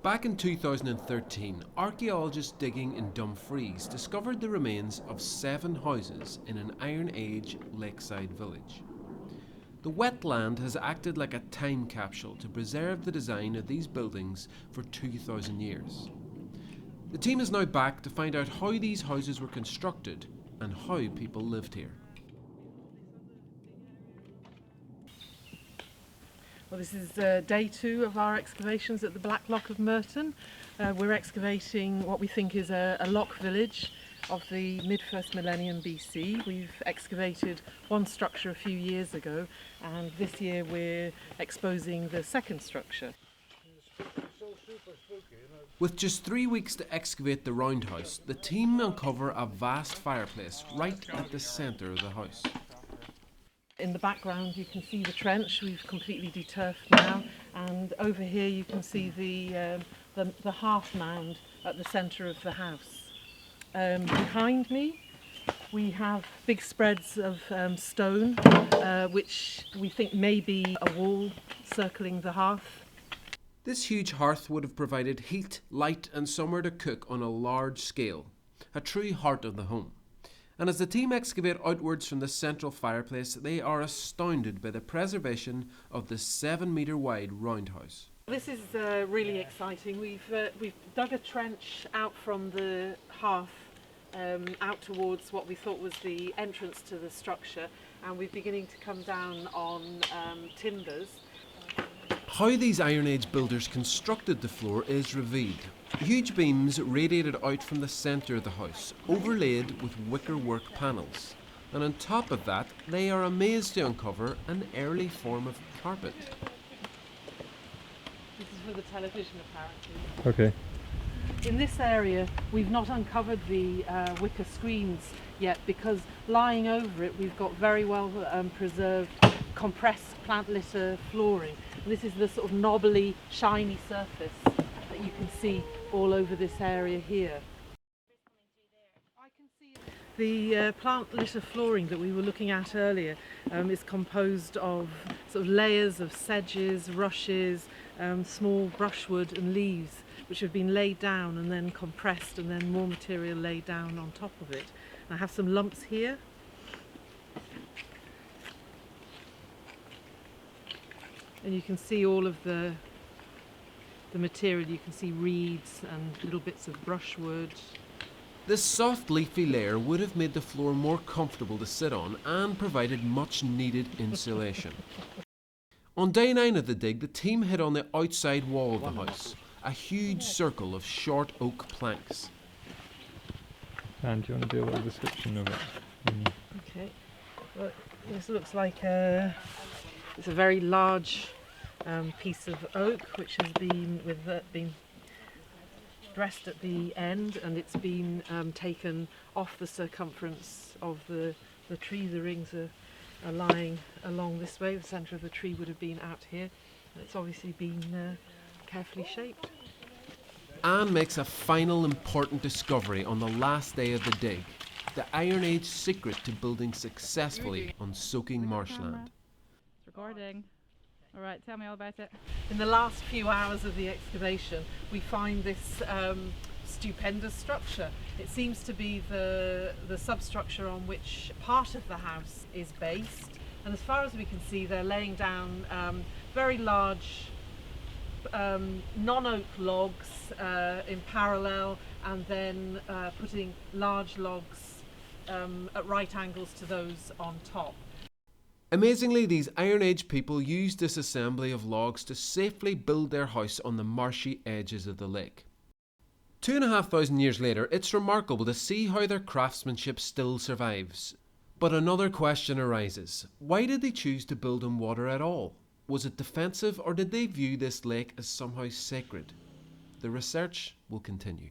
Back in 2013, archaeologists digging in Dumfries discovered the remains of 7 houses in an Iron Age lakeside village. The wetland has acted like a time capsule to preserve the design of these buildings for 2,000 years. The team is now back to find out how these houses were constructed and how people lived here. Well, this is day 2 of our excavations at the Black Loch of Merton. We're excavating what we think is a loch village of the mid-1st millennium BC. We've excavated one structure a few years ago, and this year we're exposing the second structure. With just 3 weeks to excavate the roundhouse, the team uncover a vast fireplace right at the centre of the house. In the background you can see the trench. We've completely deturfed now, and over here you can see the hearth mound at the centre of the house. Behind me we have big spreads of stone, which we think may be a wall circling the hearth. This huge hearth would have provided heat, light and somewhere to cook on a large scale, a true heart of the home. And as the team excavate outwards from the central fireplace, they are astounded by the preservation of the 7-metre wide roundhouse. This is really exciting. We've dug a trench out from the hearth out towards what we thought was the entrance to the structure, and we're beginning to come down on timbers. How these Iron Age builders constructed the floor is revealed. Huge beams radiated out from the centre of the house, overlaid with wickerwork panels. And on top of that, they are amazed to uncover an early form of carpet. This is for the television, apparently. Okay. In this area, we've not uncovered the wicker screens yet, because lying over it, we've got very well preserved compressed plant litter flooring. And this is the sort of knobbly, shiny surface that you can see all over this area here. The plant litter flooring that we were looking at earlier is composed of sort of layers of sedges, rushes, small brushwood and leaves, which have been laid down and then compressed, and then more material laid down on top of it. And I have some lumps here. And you can see all of the material. You can see reeds and little bits of brushwood. This soft leafy layer would have made the floor more comfortable to sit on and provided much needed insulation. On day 9 of the dig, the team hit on the outside wall of the house, a huge circle of short oak planks. And do you want to do a little description of it? Okay, well, this looks like it's a very large piece of oak, which has been dressed at the end, and it's been taken off the circumference of the tree. The rings are lying along this way. The centre of the tree would have been out here, and it's obviously been carefully shaped. Anne makes a final important discovery on the last day of the dig, the Iron Age secret to building successfully on soaking marshland. It's recording. All right, tell me all about it. In the last few hours of the excavation, we find this stupendous structure. It seems to be the substructure on which part of the house is based, and as far as we can see, they're laying down very large non-oak logs in parallel, and then putting large logs at right angles to those on top. Amazingly, these Iron Age people used this assembly of logs to safely build their house on the marshy edges of the lake. 2,500 years later, it's remarkable to see how their craftsmanship still survives. But another question arises. Why did they choose to build on water at all? Was it defensive, or did they view this lake as somehow sacred? The research will continue.